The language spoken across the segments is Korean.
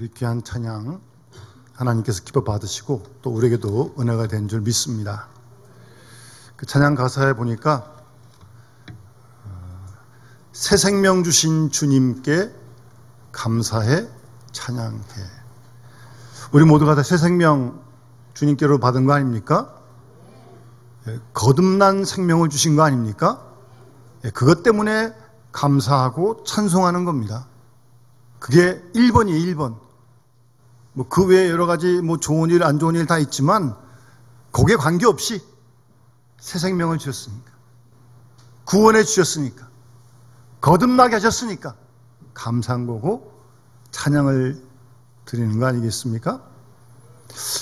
우리 귀한 찬양 하나님께서 기뻐 받으시고 또 우리에게도 은혜가 된 줄 믿습니다. 그 찬양 가사에 보니까 새 생명 주신 주님께 감사해 찬양해. 우리 모두가 다 새 생명 주님께로 받은 거 아닙니까? 거듭난 생명을 주신 거 아닙니까? 그것 때문에 감사하고 찬송하는 겁니다. 그게 1번이에요, 1번. 그 외에 여러 가지 좋은 일, 안 좋은 일 다 있지만 거기에 관계없이 새 생명을 주셨으니까, 구원해 주셨으니까, 거듭나게 하셨으니까 감사한 거고 찬양을 드리는 거 아니겠습니까?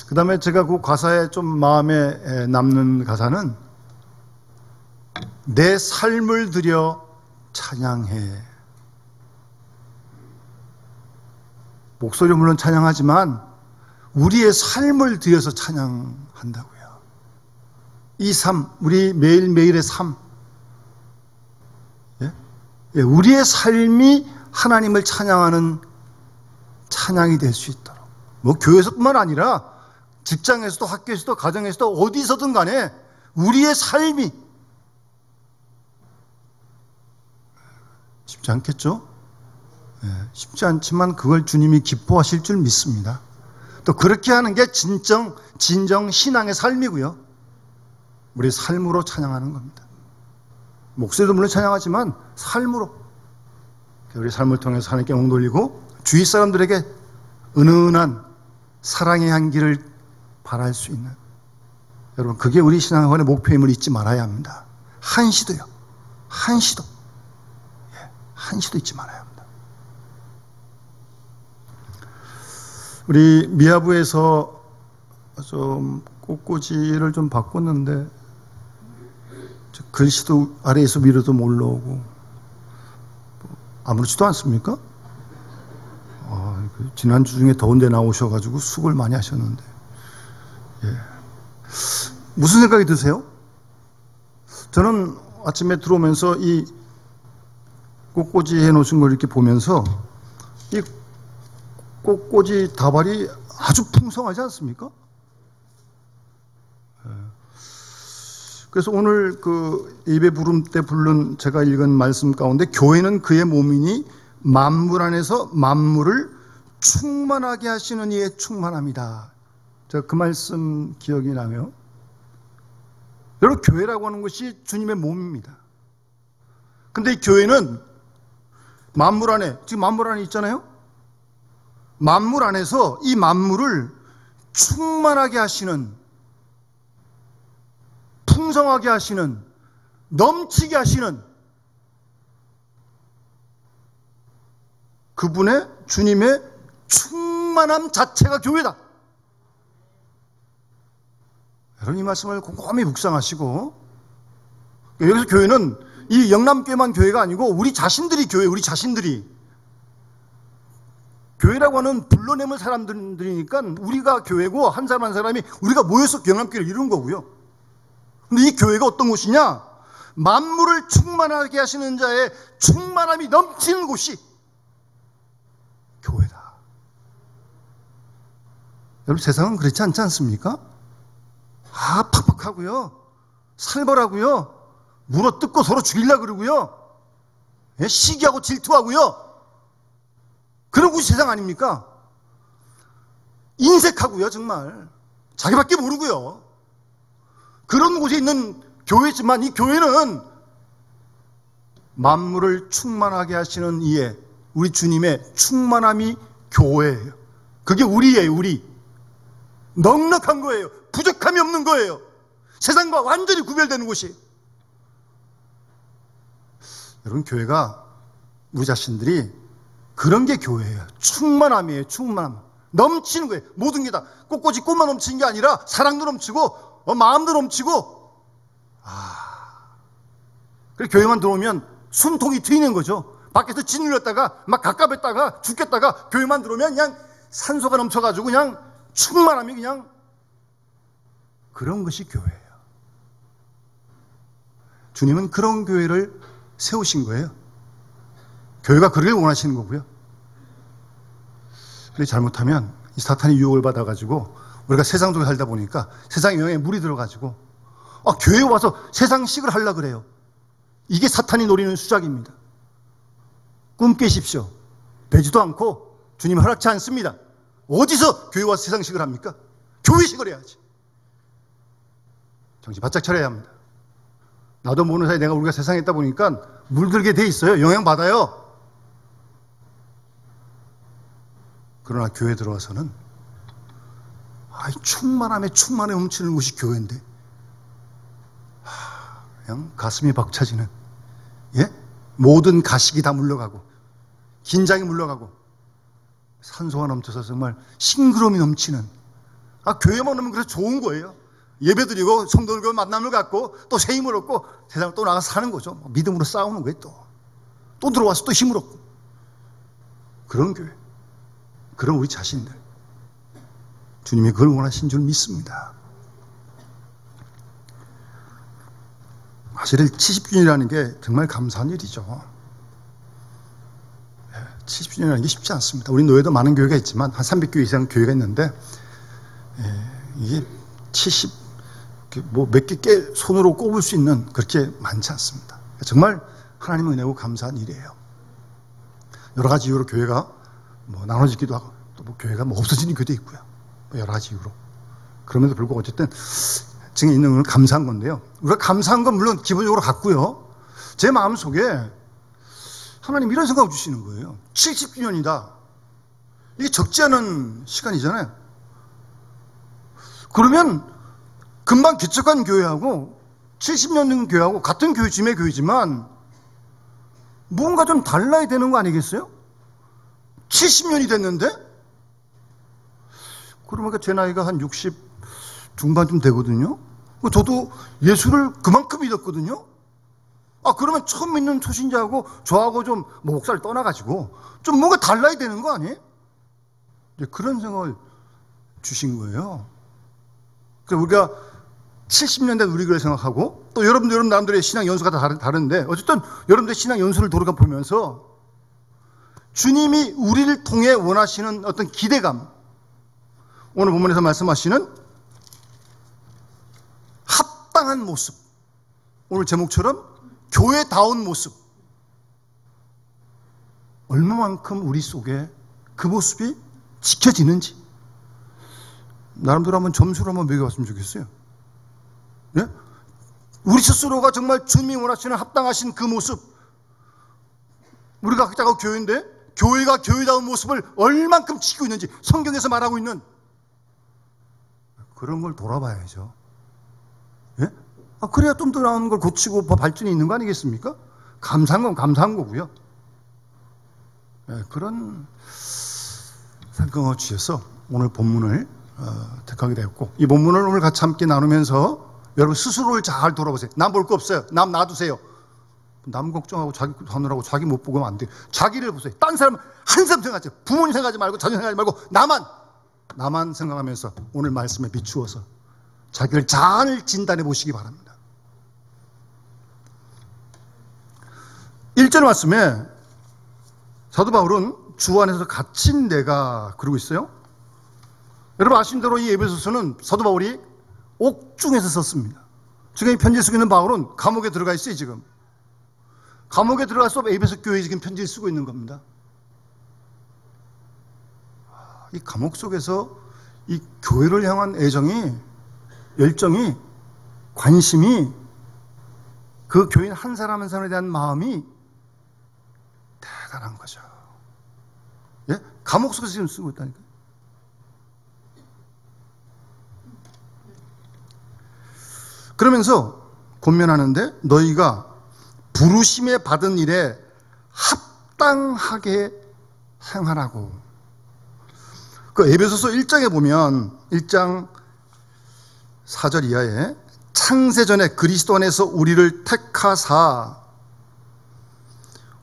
그 다음에 제가 그 가사에 좀 마음에 남는 가사는 내 삶을 들여 찬양해. 목소리 물론 찬양하지만 우리의 삶을 들여서 찬양한다고요. 이 삶, 우리 매일매일의 삶, 우리의 삶이 하나님을 찬양하는 찬양이 될 수 있도록, 교회에서뿐만 아니라 직장에서도 학교에서도 가정에서도 어디서든 간에 우리의 삶이 쉽지 않겠죠? 쉽지 않지만 그걸 주님이 기뻐하실 줄 믿습니다. 또 그렇게 하는 게 진정 신앙의 삶이고요. 우리 삶으로 찬양하는 겁니다. 목소리도 물론 찬양하지만 삶으로, 우리 삶을 통해서 하나님께 영광 돌리고 주위 사람들에게 은은한 사랑의 향기를 발할 수 있는, 여러분, 그게 우리 신앙생활의 목표임을 잊지 말아야 합니다. 한시도요. 한시도 잊지 말아야 합니다. 우리 미아부에서 좀 꽃꽂이를 좀 바꿨는데 글씨도 아래에서 위로도 몰라오고 아무렇지도 않습니까? 지난주 중에 더운 데 나오셔가지고 수고를 많이 하셨는데, 무슨 생각이 드세요? 저는 아침에 들어오면서 이 꽃꽂이 해놓으신 걸 이렇게 보면서 이 꽃꽂이 다발이 아주 풍성하지 않습니까? 그래서 오늘 그 예배 부름 때 부른 제가 읽은 말씀 가운데 교회는 그의 몸이니 만물 안에서 만물을 충만하게 하시는 이의 충만함이다. 제가 그 말씀 기억이 나며, 여러분, 교회라고 하는 것이 주님의 몸입니다. 근데 이 교회는 만물 안에, 지금 만물 안에 있잖아요? 만물 안에서 이 만물을 충만하게 하시는, 풍성하게 하시는, 넘치게 하시는 그분의, 주님의 충만함 자체가 교회다. 여러분, 이 말씀을 곰곰이 묵상하시고, 여기서 교회는 이 영남교회만 교회가 아니고 우리 자신들이 교회, 우리 자신들이. 교회라고 하는 불러내는 사람들이니까 우리가 교회고 한 사람 한 사람이 우리가 모여서 영남교회를 이루는 거고요. 근데 이 교회가 어떤 곳이냐? 만물을 충만하게 하시는 자의 충만함이 넘치는 곳이 교회다. 여러분, 세상은 그렇지 않지 않습니까? 팍팍하고요, 살벌하고요, 물어 뜯고 서로 죽이려고 그러고요, 시기하고 질투하고요, 그런 곳이 세상 아닙니까? 인색하고요, 정말 자기밖에 모르고요, 그런 곳에 있는 교회지만 이 교회는 만물을 충만하게 하시는 이의, 우리 주님의 충만함이 교회예요. 그게 우리예요. 우리 넉넉한 거예요. 부족함이 없는 거예요. 세상과 완전히 구별되는 곳이. 여러분, 교회가, 우리 자신들이 그런 게 교회예요. 충만함이에요. 충만함. 넘치는 거예요. 모든 게 다 꽃꽂이 꽃만 넘치는 게 아니라 사랑도 넘치고 마음도 넘치고. 그래서 교회만 들어오면 숨통이 트이는 거죠. 밖에서 짓눌렸다가 막 갑갑했다가 죽겠다가 교회만 들어오면 그냥 산소가 넘쳐가지고 그냥 충만함이 그냥, 그런 것이 교회예요. 주님은 그런 교회를 세우신 거예요. 교회가 그러길 원하시는 거고요. 그래 잘못하면 이 사탄이 유혹을 받아가지고 우리가 세상 속에 살다 보니까 세상의 영향에 물이 들어가지고 교회에 와서 세상식을 하려고 그래요. 이게 사탄이 노리는 수작입니다. 꿈 깨십시오. 되지도 않고 주님 허락치 않습니다. 어디서 교회 와서 세상식을 합니까? 교회식을 해야지. 정신 바짝 차려야 합니다. 나도 모르는 사이에 우리가 세상에 있다 보니까 물들게 돼 있어요. 영향받아요. 그러나 교회에 들어와서는 충만함에 훔치는 곳이 교회인데 그냥 가슴이 벅차지는 모든 가식이 다 물러가고 긴장이 물러가고 산소가 넘쳐서 정말 싱그러움이 넘치는 교회만 오면 그래서 좋은 거예요. 예배드리고 성도들과 만남을 갖고 또 새 힘을 얻고 세상을 또 나가서 사는 거죠. 믿음으로 싸우는 거예요. 또 들어와서 또 힘을 얻고 그런 교회, 그런 우리 자신들, 주님이 그걸 원하신 줄 믿습니다. 사실 70주년이라는 게 정말 감사한 일이죠. 70주년이라는 게 쉽지 않습니다. 우리 노예도 많은 교회가 있지만 한 300교회 이상 교회가 있는데 이게 70 몇 개 손으로 꼽을 수 있는 그렇게 많지 않습니다. 정말 하나님의 은혜고 감사한 일이에요. 여러 가지 이유로 교회가 나눠지기도 하고 또 교회가 없어지는 교회도 있고요. 여러 가지 이유로. 그럼에도 불구하고 어쨌든 지금 있는 건 감사한 건데요. 우리가 감사한 건 물론 기본적으로 같고요. 제 마음속에 하나님 이런 생각을 주시는 거예요. 70주년이다. 이게 적지 않은 시간이잖아요. 그러면 금방 개척한 교회하고 70년 된 교회하고 같은 교회쯤의 교회지만 뭔가 좀 달라야 되는 거 아니겠어요? 70년이 됐는데? 그러니까 제 나이가 한 60 중반쯤 되거든요. 저도 예수를 그만큼 믿었거든요. 그러면 처음 믿는 초신자하고 저하고 좀 목사를 떠나가지고 좀 뭔가 달라야 되는 거 아니에요? 그런 생각을 주신 거예요. 그래서 우리가 70년 된 우리 교회를 생각하고 또 여러분 나름대로의 신앙 연수가 다 다른데 어쨌든 여러분들의 신앙 연수를 돌아가 보면서 주님이 우리를 통해 원하시는 어떤 기대감, 오늘 본문에서 말씀하시는 합당한 모습, 오늘 제목처럼 교회다운 모습, 얼마만큼 우리 속에 그 모습이 지켜지는지 나름대로 한번 점수를 한번 매겨봤으면 좋겠어요. 우리 스스로가 정말 주님이 원하시는 합당하신 그 모습, 우리가 각자가 교회인데 교회가 교회다운 모습을 얼만큼 지키고 있는지 성경에서 말하고 있는 그런 걸 돌아봐야죠. 그래야 좀 더 나은 걸 고치고 발전이 있는 거 아니겠습니까? 감사한 건 감사한 거고요. 그런 생각을 주셔서 오늘 본문을 택하게 되었고, 이 본문을 오늘 같이 함께 나누면서 여러분 스스로를 잘 돌아보세요. 남 볼 거 없어요. 남 놔두세요. 남 걱정하고 자기 하느라고 자기 못 보고 하면 안 돼요. 자기를 보세요. 딴 사람 한 사람 생각하지, 부모님 생각하지 말고 자녀 생각하지 말고 나만 생각하면서 오늘 말씀에 비추어서 자기를 잘 진단해 보시기 바랍니다. 1절 말씀에 사도 바울은 주 안에서 갇힌 내가 그러고 있어요. 여러분 아시는 대로 이 에베소서는 사도 바울이 옥중에서 썼습니다. 지금 이 편지를 쓰고 있는 바울은 감옥에 들어가 있어요. 지금 감옥에 들어가서 에베소 교회에 지금 편지를 쓰고 있는 겁니다. 이 감옥 속에서 이 교회를 향한 애정이, 열정이, 관심이, 그 교인 한 사람 한 사람에 대한 마음이 대단한 거죠. 감옥 속에서 지금 쓰고 있다니까요. 그러면서 권면하는데 너희가 부르심에 받은 일에 합당하게 행하라고. 그 에베소서 1장에 보면 1장 4절 이하에 창세전에 그리스도 안에서 우리를 택하사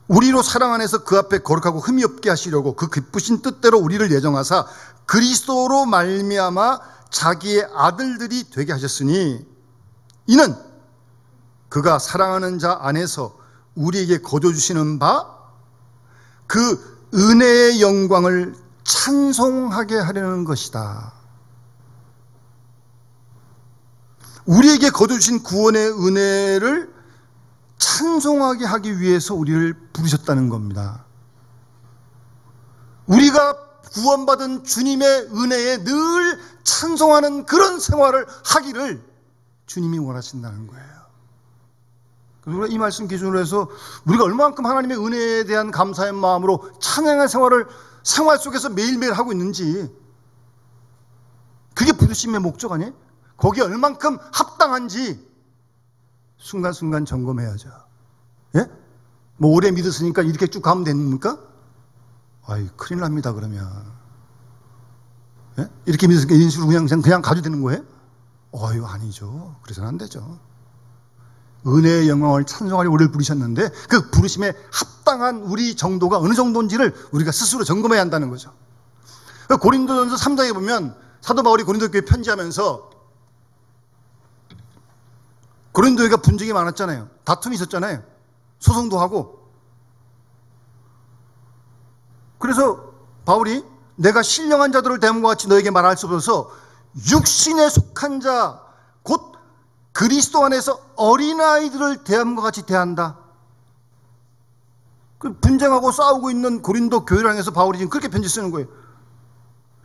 우리로 사랑 안에서 그 앞에 거룩하고 흠이 없게 하시려고 그 기쁘신 뜻대로 우리를 예정하사 그리스도로 말미암아 자기의 아들들이 되게 하셨으니 이는 그가 사랑하는 자 안에서 우리에게 거둬 주시는 바 그 은혜의 영광을 찬송하게 하려는 것이다. 우리에게 거두신 구원의 은혜를 찬송하게 하기 위해서 우리를 부르셨다는 겁니다. 우리가 구원받은 주님의 은혜에 늘 찬송하는 그런 생활을 하기를 주님이 원하신다는 거예요. 그리고 이 말씀 기준으로 해서 우리가 얼마만큼 하나님의 은혜에 대한 감사의 마음으로 찬양의 생활을 생활 속에서 매일매일 하고 있는지, 그게 부르심의 목적 아니에요? 거기에 얼만큼 합당한지 순간순간 점검해야죠. 예? 뭐 오래 믿었으니까 이렇게 쭉 가면 됩니까? 아이, 큰일 납니다, 그러면. 예? 이렇게 믿었으니까 이런 식으로 그냥 가도 되는 거예요? 어휴, 아니죠. 그래서는 안 되죠. 은혜의 영광을 찬송하려 우리를 부르셨는데 그 부르심에 합당한 우리 정도가 어느 정도인지를 우리가 스스로 점검해야 한다는 거죠. 고린도전서 3장에 보면 사도 바울이 고린도 교회 편지하면서, 고린도 교회가 분쟁이 많았잖아요. 다툼이 있었잖아요. 소송도 하고. 그래서 바울이 내가 신령한 자들을 대함과 같이 너에게 말할 수 없어서 육신에 속한 자 곧 그리스도 안에서 어린아이들을 대함과 같이 대한다. 그 분쟁하고 싸우고 있는 고린도 교회를 향해서 바울이 지금 그렇게 편지 쓰는 거예요.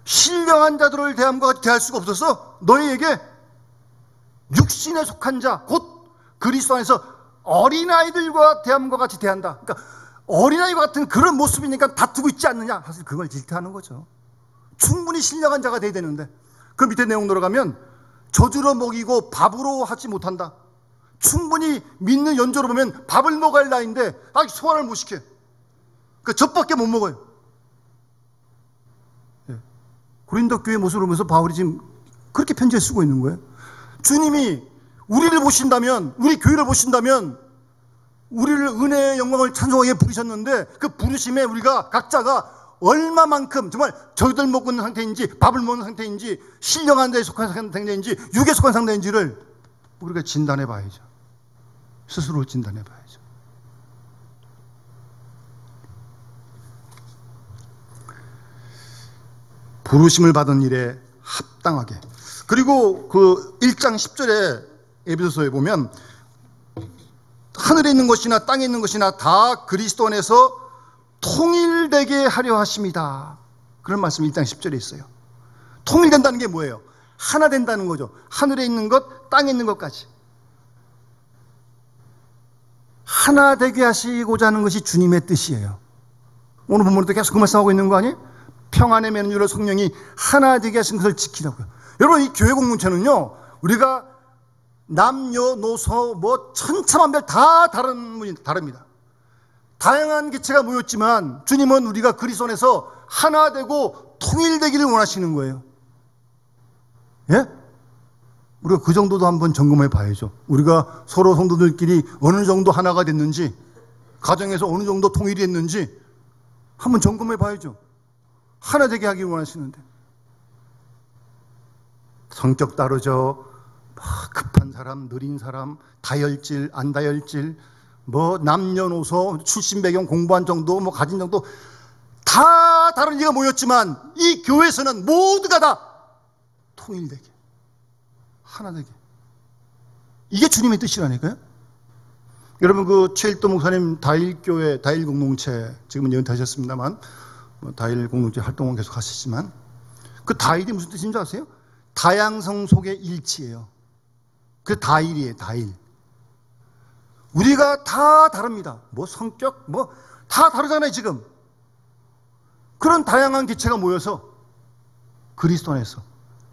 신령한 자들을 대함과 같이 대할 수가 없어서 너희에게 육신에 속한 자 곧 그리스도 안에서 어린아이들과 대함과 같이 대한다. 그러니까 어린아이와 같은 그런 모습이니까 다투고 있지 않느냐. 사실 그걸 질타하는 거죠. 충분히 신령한 자가 돼야 되는데 그 밑에 내용 들어가면 저주로 먹이고 밥으로 하지 못한다. 충분히 믿는 연조로 보면 밥을 먹어야 할 나이인데 아직 소화를 못 시켜요. 그러니까 젖밖에 못 먹어요. 예. 고린도 교회 모습을 보면서 바울이 지금 그렇게 편지를 쓰고 있는 거예요. 주님이 우리를 보신다면, 우리 교회를 보신다면 우리를 은혜의 영광을 찬송하게 부르셨는데 그 부르심에 우리가 각자가 얼마만큼 정말 저희들 먹고 있는 상태인지, 밥을 먹는 상태인지, 신령한 데에 속한 상태인지, 육에 속한 상태인지를 우리가 진단해 봐야죠. 스스로 진단해 봐야죠. 부르심을 받은 일에 합당하게. 그리고 그 1장 10절에 에베소서에 보면 하늘에 있는 것이나 땅에 있는 것이나 다 그리스도 안에서 통일되게 하려 하십니다. 그런 말씀이 1장 10절에 있어요. 통일된다는 게 뭐예요? 하나 된다는 거죠. 하늘에 있는 것, 땅에 있는 것까지 하나 되게 하시고자 하는 것이 주님의 뜻이에요. 오늘 본문도 계속 그 말씀하고 있는 거 아니에요? 평안의 메뉴로 성령이 하나 되게 하신 것을 지키라고요. 여러분, 이 교회 공동체는요, 우리가 남녀노소 뭐 천차만별 다 다릅니다. 다양한 기체가 모였지만 주님은 우리가 그리스도 안에서 하나 되고 통일되기를 원하시는 거예요. 예? 우리가 그 정도도 한번 점검해 봐야죠. 우리가 서로 성도들끼리 어느 정도 하나가 됐는지, 가정에서 어느 정도 통일이 됐는지 한번 점검해 봐야죠. 하나 되게 하기를 원하시는데. 성격 다르죠. 급한 사람, 느린 사람, 다혈질, 안 다혈질, 뭐 남녀노소, 출신 배경, 공부한 정도, 뭐 가진 정도 다 다른 이가 모였지만 이 교회에서는 모두가 다 통일되게, 하나 되게. 이게 주님의 뜻이라니까요. 여러분, 그 최일도 목사님 다일교회, 다일공동체, 지금은 연퇴하셨습니다만 다일공동체 활동은 계속 하시지만 그 다일이 무슨 뜻인지 아세요? 다양성 속의 일치예요. 그 다일이에요, 다일. 우리가 다 다릅니다. 뭐 성격, 뭐 다 다르잖아요, 지금. 그런 다양한 기체가 모여서 그리스도 안에서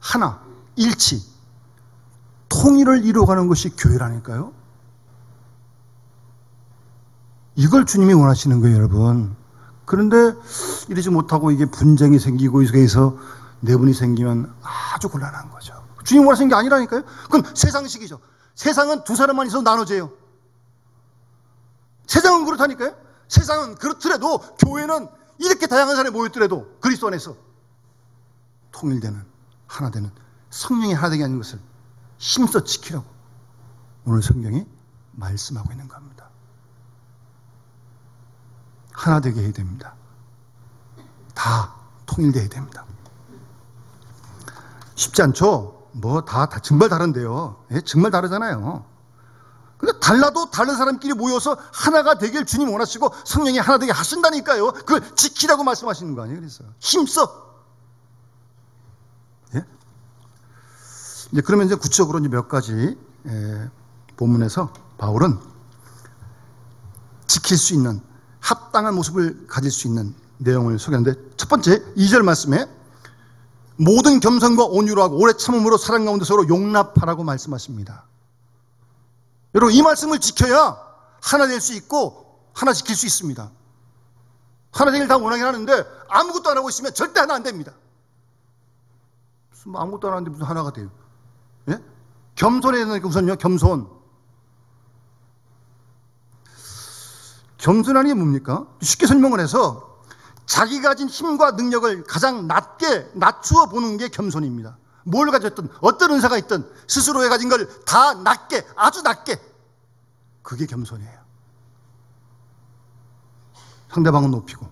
하나, 일치, 통일을 이루어가는 것이 교회라니까요. 이걸 주님이 원하시는 거예요, 여러분. 그런데 이러지 못하고 이게 분쟁이 생기고 이 속에서 내분이 생기면 아주 곤란한 거죠. 주님 원하시는 게 아니라니까요. 그건 세상식이죠. 세상은 두 사람만 있어도 나눠져요. 세상은 그렇다니까요. 세상은 그렇더라도 교회는 이렇게 다양한 사람이 모였더라도 그리스도 안에서 통일되는, 하나 되는, 성령이 하나 되게 하는 것을 힘써 지키라고 오늘 성경이 말씀하고 있는 겁니다. 하나 되게 해야 됩니다. 다 통일되어야 됩니다. 쉽지 않죠? 다 정말 다른데요. 예, 정말 다르잖아요. 근데 달라도 다른 사람끼리 모여서 하나가 되길 주님 원하시고 성령이 하나 되게 하신다니까요. 그걸 지키라고 말씀하시는 거 아니에요? 그래서 힘써. 예? 그러면 이제 구체적으로 몇 가지 본문에서 바울은 지킬 수 있는 합당한 모습을 가질 수 있는 내용을 소개하는데, 첫 번째 2절 말씀에 모든 겸손과 온유로 하고 오래 참음으로 사랑 가운데 서로 용납하라고 말씀하십니다. 여러분, 이 말씀을 지켜야 하나 될 수 있고 하나 지킬 수 있습니다. 하나 되길 다 원하긴 하는데 아무것도 안 하고 있으면 절대 하나 안 됩니다. 무슨 아무것도 안 하는데 무슨 하나가 돼요? 예? 겸손해야 되니까 우선요, 겸손. 겸손하는 게 뭡니까? 쉽게 설명을 해서 자기가 가진 힘과 능력을 가장 낮추어 보는 게 겸손입니다. 뭘 가졌든 어떤 은사가 있든 스스로에 가진 걸 다 낮게, 아주 낮게, 그게 겸손이에요. 상대방은 높이고,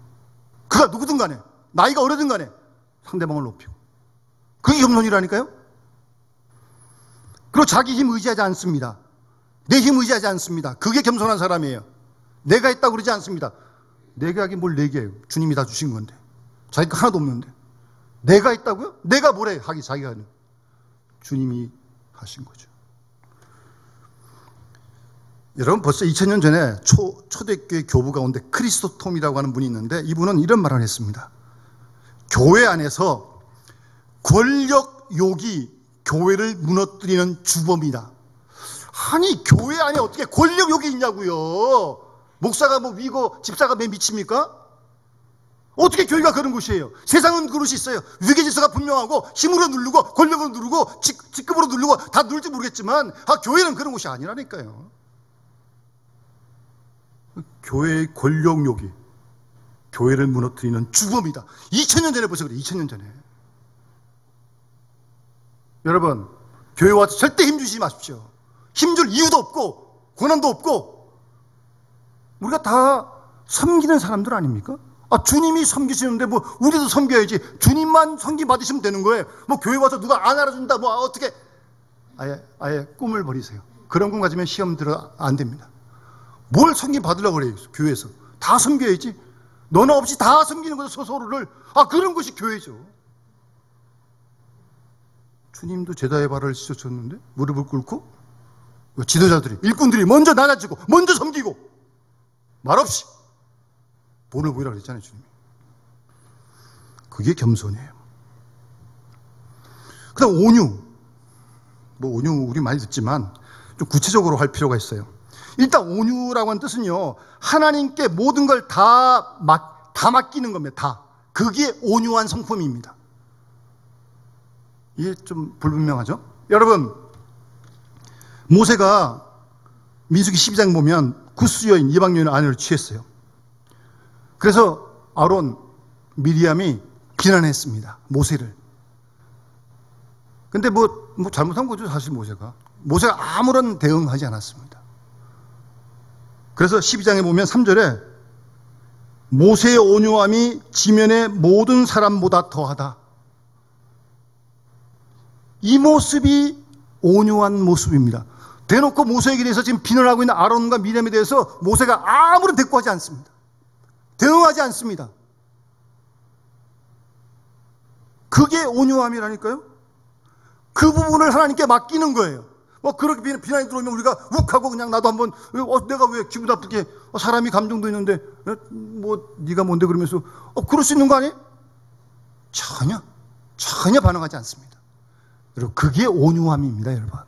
그가 누구든 간에, 나이가 어려든 간에 상대방을 높이고, 그게 겸손이라니까요. 그리고 자기 힘 의지하지 않습니다. 내 힘 의지하지 않습니다. 그게 겸손한 사람이에요. 내가 했다고 그러지 않습니다. 내가 하긴 뭘 내게 해요. 주님이 다 주신 건데. 자기 거 하나도 없는데. 내가 했다고요? 내가 뭐래 하기, 자기가 하는. 주님이 하신 거죠. 여러분, 벌써 2000년 전에 초대교회 교부 가운데 크리스토톰이라고 하는 분이 있는데, 이분은 이런 말을 했습니다. 교회 안에서 권력욕이 교회를 무너뜨리는 주범이다. 아니, 교회 안에 어떻게 권력욕이 있냐고요. 목사가 위고 집사가 맨 밑입니까? 어떻게 교회가 그런 곳이에요? 세상은 그릇이 있어요. 위계질서가 분명하고 힘으로 누르고 권력으로 누르고 직급으로 누르고 다 누를지 모르겠지만 교회는 그런 곳이 아니라니까요. 교회의 권력욕이 교회를 무너뜨리는 주범이다. 2000년 전에 벌써 그래요. 2000년 전에. 여러분, 교회 와서 절대 힘주시지 마십시오. 힘줄 이유도 없고 권한도 없고. 우리가 다 섬기는 사람들 아닙니까? 주님이 섬기시는데 우리도 섬겨야지. 주님만 섬김 받으시면 되는 거예요. 교회 와서 누가 안 알아준다 어떻게. 아예 꿈을 버리세요. 그런 꿈 가지면 시험 들어 안 됩니다. 뭘 섬김 받으려고 그래요. 교회에서 다 섬겨야지. 너나 없이 다 섬기는 거죠. 서로를. 그런 것이 교회죠. 주님도 제자의 발을 씻어줬는데 무릎을 꿇고 지도자들이, 일꾼들이 먼저 나가지고 먼저 섬기고 말없이 본을 보이라고 그랬잖아요, 주님이. 그게 겸손이에요. 그 다음 온유. 온유 우리 많이 듣지만 좀 구체적으로 할 필요가 있어요. 일단 온유라고 하는 뜻은요, 하나님께 모든 걸 다 맡기는 겁니다. 다. 그게 온유한 성품입니다. 이게 좀 불분명하죠? 여러분, 모세가 민수기 12장 보면 구스 여인, 이방 여인 아내를 취했어요. 그래서 아론, 미리암이 비난했습니다. 모세를. 근데 잘못한 거죠, 사실 모세가. 모세가 아무런 대응하지 않았습니다. 그래서 12장에 보면 3절에 모세의 온유함이 지면의 모든 사람보다 더하다. 이 모습이 온유한 모습입니다. 대놓고 모세에게 대해서 지금 비난하고 있는 아론과 미리암에 대해서 모세가 아무런 대꾸하지 않습니다. 대응하지 않습니다. 그게 온유함이라니까요. 그 부분을 하나님께 맡기는 거예요. 그렇게 비난이 들어오면 우리가 욱하고 그냥 나도 한번 내가 왜 기분 나쁘게 사람이 감정도 있는데 네가 뭔데 그러면서 그럴 수 있는 거 아니에요? 전혀 반응하지 않습니다. 여러분, 그게 온유함입니다, 여러분.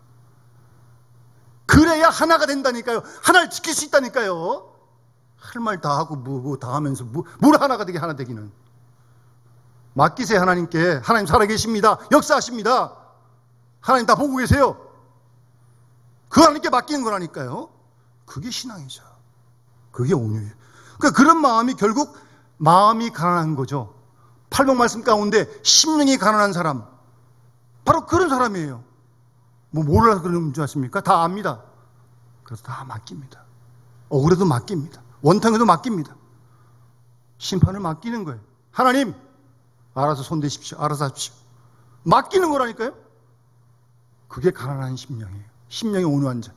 그래야 하나가 된다니까요. 하나를 지킬 수 있다니까요. 할 말 다 하고 다 하면서 뭘 하나가 되게 하나 되기는. 맡기세요, 하나님께. 하나님 살아계십니다. 역사하십니다. 하나님 다 보고 계세요. 그 하나님께 맡기는 거라니까요. 그게 신앙이죠. 그게 온유예요. 그러니까 그런 마음이 결국 마음이 가난한 거죠. 팔복 말씀 가운데 심령이 가난한 사람, 바로 그런 사람이에요. 몰라서 그런 줄 아십니까? 다 압니다. 그래서 다 맡깁니다. 억울해도 맡깁니다. 원탕해도 맡깁니다. 심판을 맡기는 거예요. 하나님, 알아서 손대십시오. 알아서 하십시오. 맡기는 거라니까요. 그게 가난한 심령이에요. 심령이 온유한 자.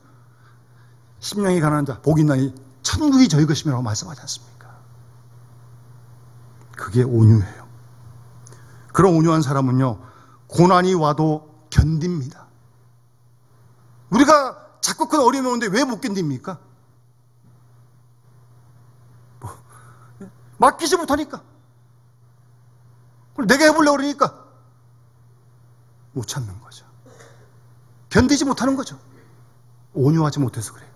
심령이 가난한 자, 복이 있나니 천국이 저희 것이라고 말씀하지 않습니까? 그게 온유해요. 그런 온유한 사람은요, 고난이 와도 견딥니다. 우리가 자꾸 큰 어려움이 오는데 왜 못 견딥니까? 맡기지 못하니까. 내가 해보려고 그러니까 못 참는 거죠. 견디지 못하는 거죠. 온유하지 못해서 그래요.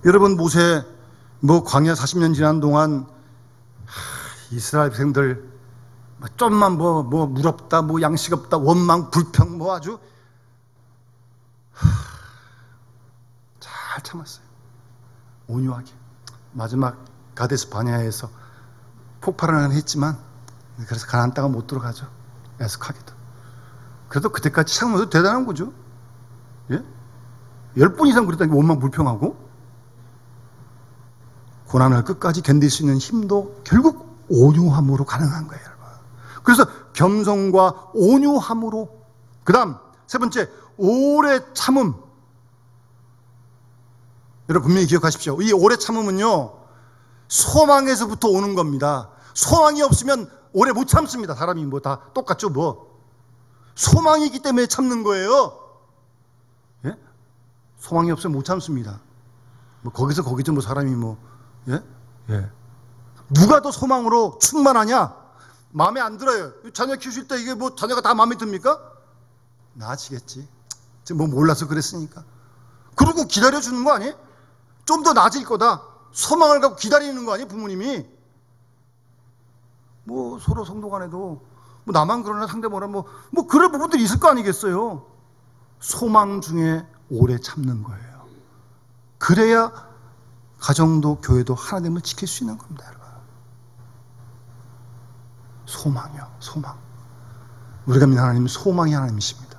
여러분, 모세 광야 40년 지난 동안 이스라엘 백성들 좀만 물 없다, 양식 없다, 원망, 불평 아주 잘 참았어요. 온유하게. 마지막 가데스 바네아에서 폭발을 했지만 그래서 가나안 땅은 못 들어가죠. 애석하게도. 그래도 그때까지 참으면서 대단한 거죠. 예? 10번 이상 그랬다는 게 원망 불평하고 고난을 끝까지 견딜 수 있는 힘도 결국 온유함으로 가능한 거예요, 여러분. 그래서 겸손과 온유함으로. 그 다음 세 번째, 오래 참음. 여러분 분명히 기억하십시오. 이 오래 참음은요, 소망에서부터 오는 겁니다. 소망이 없으면 오래 못 참습니다. 사람이 다 똑같죠, 소망이 있기 때문에 참는 거예요. 예? 소망이 없으면 못 참습니다. 거기서 거기죠, 사람이 예? 예. 누가 더 소망으로 충만하냐? 마음에 안 들어요. 자녀 키우실 때 이게 자녀가 다 마음에 듭니까? 나아지겠지. 지금 몰라서 그랬으니까. 그러고 기다려주는 거 아니에요? 좀 더 나아질 거다. 소망을 갖고 기다리는 거 아니에요, 부모님이? 서로 성도 간에도 나만 그러나 상대 뭐라 그런 부분들이 있을 거 아니겠어요? 소망 중에 오래 참는 거예요. 그래야 가정도 교회도 하나님을 지킬 수 있는 겁니다, 여러분. 소망이요, 소망. 우리가 믿는 하나님은 소망이 하나님이십니다.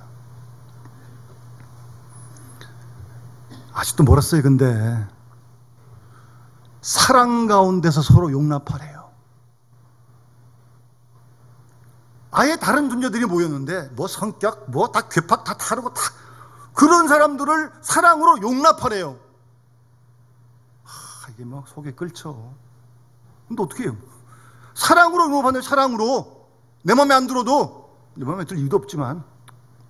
아직도 멀었어요. 근데 사랑 가운데서 서로 용납하래요. 아예 다른 존재들이 모였는데 성격 다 괴팍 다 다르고 다 그런 사람들을 사랑으로 용납하래요. 이게 속에 끓죠. 근데 어떻게 해요? 사랑으로 용납하는, 사랑으로. 내 마음에 안 들어도, 내 마음에 들 이유도 없지만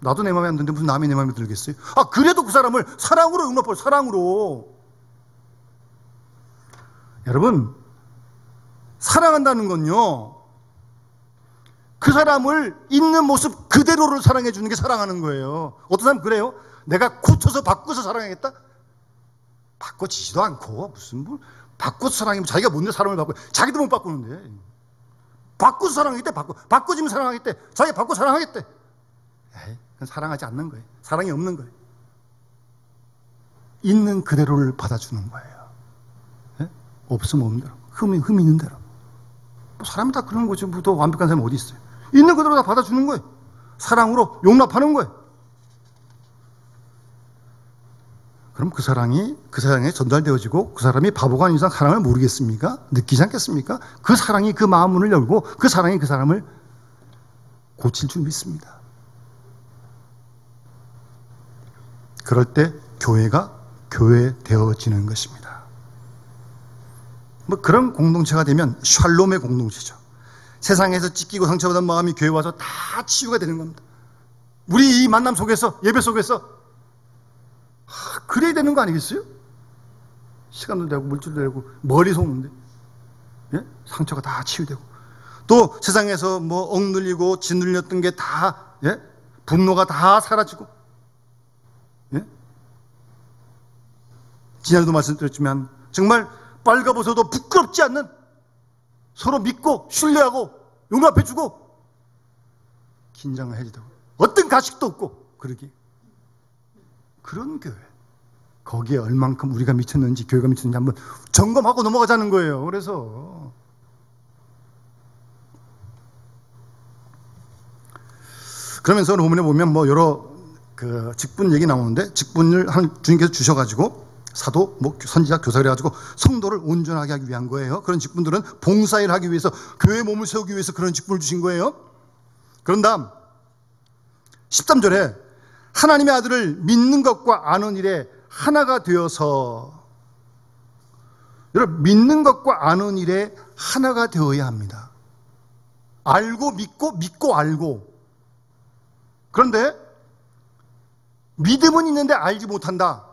나도 내 마음에 안 드는데 무슨 남이 내 마음에 들겠어요? 그래도 그 사람을 사랑으로 용납해요. 사랑으로. 여러분, 사랑한다는 건요, 그 사람을 있는 모습 그대로를 사랑해 주는 게 사랑하는 거예요. 어떤 사람 그래요? 내가 고쳐서 바꿔서 사랑하겠다? 바꿔지지도 않고 무슨 바꿔서 사랑하면 자기가 뭔데 사람을 바꿔? 자기도 못 바꾸는데. 바꿔서 사랑하겠대. 바꿔지면 사랑하겠대. 자기가 바꿔 사랑하겠대. 그건 사랑하지 않는 거예요. 사랑이 없는 거예요. 있는 그대로를 받아주는 거예요. 예? 없으면 없는 대로. 흠이 있는 대로. 사람이 다 그런 거죠. 더 완벽한 사람이 어디 있어요? 있는 그대로 다 받아주는 거예요. 사랑으로 용납하는 거예요. 그럼 그 사랑이 그 사랑에 전달되어지고 그 사람이 바보가 아닌 이상 사랑을 모르겠습니까? 느끼지 않겠습니까? 그 사랑이 그 마음문을 열고 그 사랑이 그 사람을 고칠 줄 믿습니다. 그럴 때 교회가 교회되어지는 것입니다. 그런 공동체가 되면 샬롬의 공동체죠. 세상에서 찢기고 상처받은 마음이 교회 와서 다 치유가 되는 겁니다. 우리 이 만남 속에서, 예배 속에서 그래야 되는 거 아니겠어요? 시간도 되고 물질도 되고 머리 속는데, 예? 상처가 다 치유되고, 또 세상에서 억눌리고 짓눌렸던 게 다, 예? 분노가 다 사라지고, 예? 지난주도 말씀드렸지만 정말 빨가벗어도 부끄럽지 않는, 서로 믿고 신뢰하고 용납해주고 긴장을 해야 되고 어떤 가식도 없고, 그러기 그런 교회, 거기에 얼만큼 우리가 미쳤는지 교회가 미쳤는지 한번 점검하고 넘어가자는 거예요. 그래서 그러면서 오늘 본문에 보면 여러 직분 얘기 나오는데, 직분을 주님께서 주셔가지고 사도, 선지자, 교사 그래가지고 성도를 온전하게 하기 위한 거예요. 그런 직분들은 봉사일 하기 위해서, 교회 몸을 세우기 위해서 그런 직분을 주신 거예요. 그런 다음 13절에 하나님의 아들을 믿는 것과 아는 일에 하나가 되어서, 여러분, 믿는 것과 아는 일에 하나가 되어야 합니다. 알고 믿고, 믿고 알고. 그런데 믿음은 있는데 알지 못한다.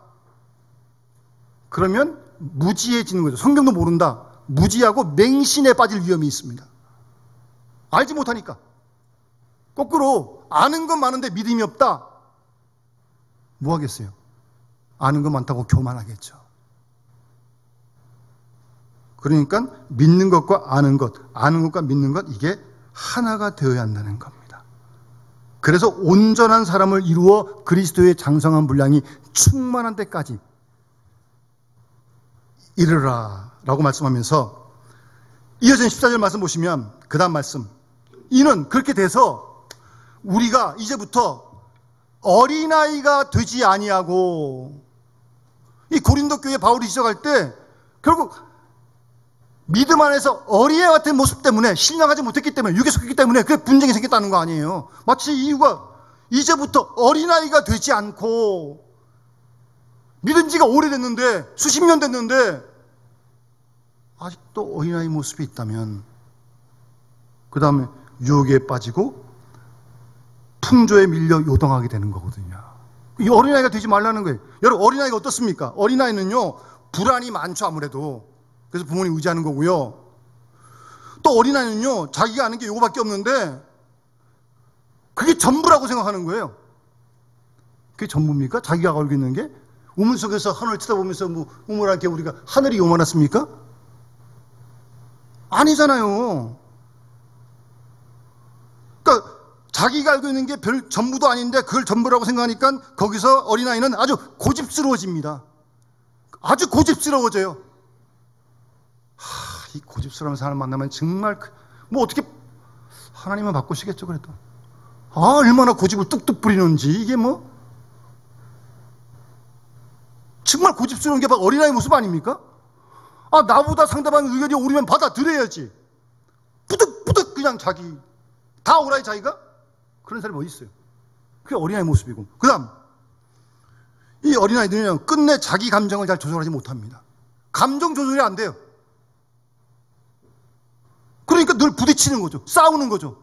그러면 무지해지는 거죠. 성경도 모른다. 무지하고 맹신에 빠질 위험이 있습니다. 알지 못하니까. 거꾸로 아는 건 많은데 믿음이 없다. 뭐 하겠어요? 아는 건 많다고 교만하겠죠. 그러니까 믿는 것과 아는 것, 아는 것과 믿는 것, 이게 하나가 되어야 한다는 겁니다. 그래서 온전한 사람을 이루어 그리스도의 장성한 분량이 충만한 때까지 이르라 라고 말씀하면서, 이어진 14절 말씀 보시면 그 다음 말씀, 이는 그렇게 돼서 우리가 이제부터 어린아이가 되지 아니하고, 이 고린도 교회 바울이 지적할 때 결국 믿음 안에서 어린애 같은 모습 때문에, 신령하지 못했기 때문에, 육에 속했기 때문에 그 분쟁이 생겼다는 거 아니에요. 마치 이유가 이제부터 어린아이가 되지 않고, 믿은 지가 오래됐는데, 수십 년 됐는데 아직도 어린아이 모습이 있다면, 그 다음에 유혹에 빠지고 풍조에 밀려 요동하게 되는 거거든요. 이 어린아이가 되지 말라는 거예요. 여러분, 어린아이가 어떻습니까? 어린아이는요, 불안이 많죠, 아무래도. 그래서 부모님 의지하는 거고요. 또 어린아이는요, 자기가 아는 게 요거밖에 없는데 그게 전부라고 생각하는 거예요. 그게 전부입니까? 자기가 알고 있는 게? 우물 속에서 하늘을 쳐다보면서 뭐 우물한테 우리가 하늘이 요만했습니까? 아니잖아요. 그러니까 자기가 알고 있는 게 별 전부도 아닌데 그걸 전부라고 생각하니까 거기서 어린아이는 아주 고집스러워집니다. 아주 고집스러워져요. 이 고집스러운 사람 만나면 정말 뭐 어떻게 하나님은 바꾸시겠죠. 그래도 얼마나 고집을 뚝뚝 부리는지, 이게 뭐 정말 고집스러운 게 막 어린아이 모습 아닙니까? 나보다 상대방 의견이 옳으면 받아들여야지. 뿌득뿌득 그냥 자기 다 오라이 자기가? 그런 사람이 어디 있어요? 그게 어린아이 모습이고. 그 다음, 이 어린아이들은 끝내 자기 감정을 잘 조절하지 못합니다. 감정 조절이 안 돼요. 그러니까 늘 부딪히는 거죠. 싸우는 거죠.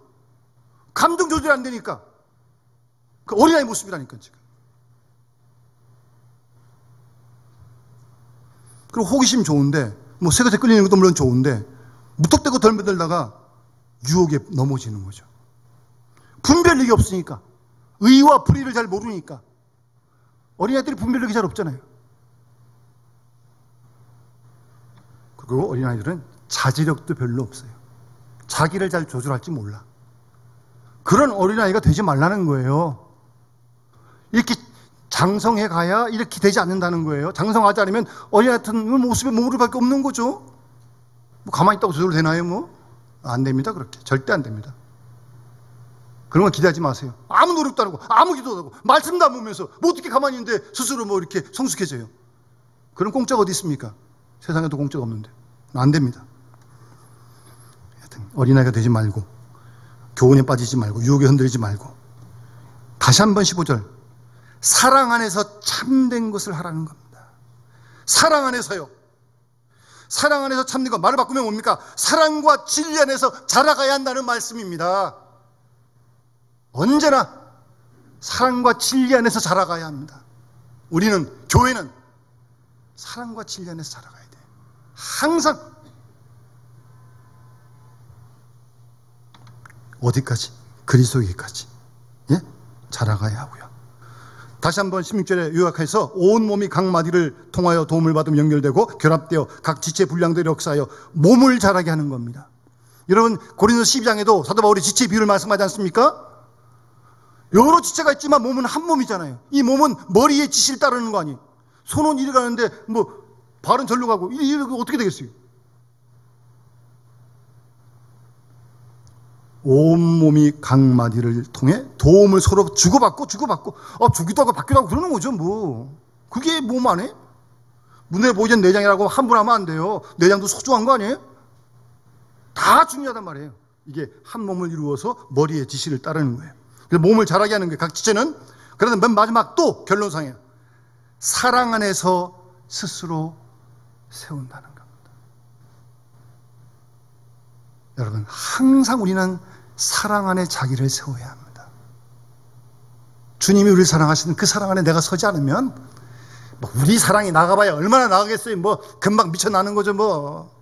감정 조절이 안 되니까. 그 어린아이 모습이라니까 지금. 그리고 호기심 좋은데, 뭐 새것에 끌리는 것도 물론 좋은데, 무턱대고 덜매들다가 유혹에 넘어지는 거죠. 분별력이 없으니까, 의와 불의를 잘 모르니까. 어린아이들이 분별력이 잘 없잖아요. 그리고 어린아이들은 자제력도 별로 없어요. 자기를 잘 조절할지 몰라. 그런 어린아이가 되지 말라는 거예요. 이렇게 장성해 가야 이렇게 되지 않는다는 거예요. 장성하지 않으면 어린아이 같은 모습에 머무를 밖에 없는 거죠. 뭐 가만히 있다고 저절로 되나요? 뭐 안 됩니다. 그렇게 절대 안 됩니다. 그런 거 기대하지 마세요. 아무 노력도 안 하고 아무 기도도 안 하고 말씀도 안 보면서 뭐 어떻게 가만히 있는데 스스로 뭐 이렇게 성숙해져요. 그런 공짜가 어디 있습니까? 세상에도 공짜가 없는데. 안 됩니다. 하여튼 어린아이가 되지 말고, 교훈에 빠지지 말고, 유혹에 흔들리지 말고, 다시 한번 15절, 사랑 안에서 참된 것을 하라는 겁니다. 사랑 안에서요. 사랑 안에서 참된 것, 말을 바꾸면 뭡니까? 사랑과 진리 안에서 자라가야 한다는 말씀입니다. 언제나 사랑과 진리 안에서 자라가야 합니다. 우리는, 교회는 사랑과 진리 안에서 자라가야 돼요. 항상. 어디까지? 그리스도에게까지, 예? 자라가야 하고요. 다시 한번 16절에 요약해서, 온 몸이 각 마디를 통하여 도움을 받으면 연결되고 결합되어 각 지체 분량들을 역사하여 몸을 자라게 하는 겁니다. 여러분, 고린도 12장에도 사도 바울이 지체 비유를 말씀하지 않습니까? 여러 지체가 있지만 몸은 한 몸이잖아요. 이 몸은 머리의 지시를 따르는 거 아니에요. 손은 이리 가는데 뭐 발은 절로 가고, 이게 어떻게 되겠어요? 온몸이 각 마디를 통해 도움을 서로 주고받고 주기도 하고 받기도 하고 그러는 거죠. 뭐 그게 몸 안에 눈에 보이는 내장이라고 함부로 하면 안 돼요. 내장도 소중한 거 아니에요? 다 중요하단 말이에요. 이게 한 몸을 이루어서 머리의 지시를 따르는 거예요. 그래서 몸을 자라게 하는 거예요. 각 지체는. 그러나 맨 마지막 또 결론상이에요. 사랑 안에서 스스로 세운다는 겁니다. 여러분, 항상 우리는 사랑 안에 자기를 세워야 합니다. 주님이 우리를 사랑하시는 그 사랑 안에 내가 서지 않으면 뭐 우리 사랑이 나가봐야 얼마나 나가겠어요. 뭐 금방 미쳐나는 거죠. 뭐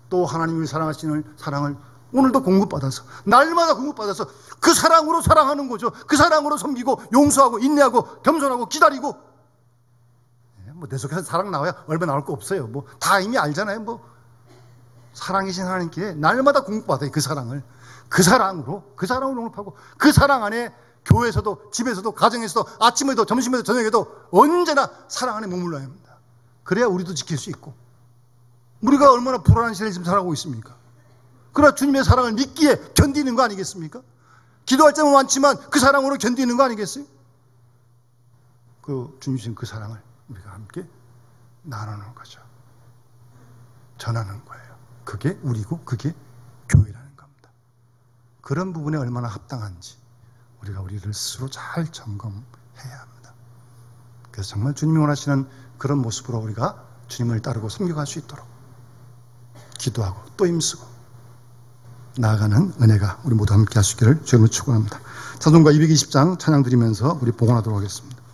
또 하나님이 사랑하시는 사랑을 오늘도 공급받아서 날마다 공급받아서 그 사랑으로 사랑하는 거죠. 그 사랑으로 섬기고 용서하고 인내하고 겸손하고 기다리고. 뭐 내 속에서 사랑 나와야 얼마 나올 거 없어요. 뭐 다 이미 알잖아요. 뭐 사랑이신 하나님께 날마다 공급받아요. 그 사랑을. 그 사랑으로 공급하고 그 사랑 안에 교회에서도 집에서도 가정에서도 아침에도 점심에도 저녁에도 언제나 사랑 안에 머물러야 합니다. 그래야 우리도 지킬 수 있고. 우리가 얼마나 불안한 시대를 지금 살아가고 있습니까? 그러나 주님의 사랑을 믿기에 견디는 거 아니겠습니까? 기도할 때는 많지만 그 사랑으로 견디는 거 아니겠어요? 그 주님 주신 그 사랑을 우리가 함께 나누는 거죠. 전하는 거예요. 그게 우리고 그게 교회라는 겁니다. 그런 부분에 얼마나 합당한지 우리가 우리를 스스로 잘 점검해야 합니다. 그래서 정말 주님이 원하시는 그런 모습으로 우리가 주님을 따르고 섬겨갈 수 있도록 기도하고 또 힘쓰고 나아가는 은혜가 우리 모두 함께 하시기를 주님을 축원합니다. 찬송가 220장 찬양 드리면서 우리 봉헌하도록 하겠습니다.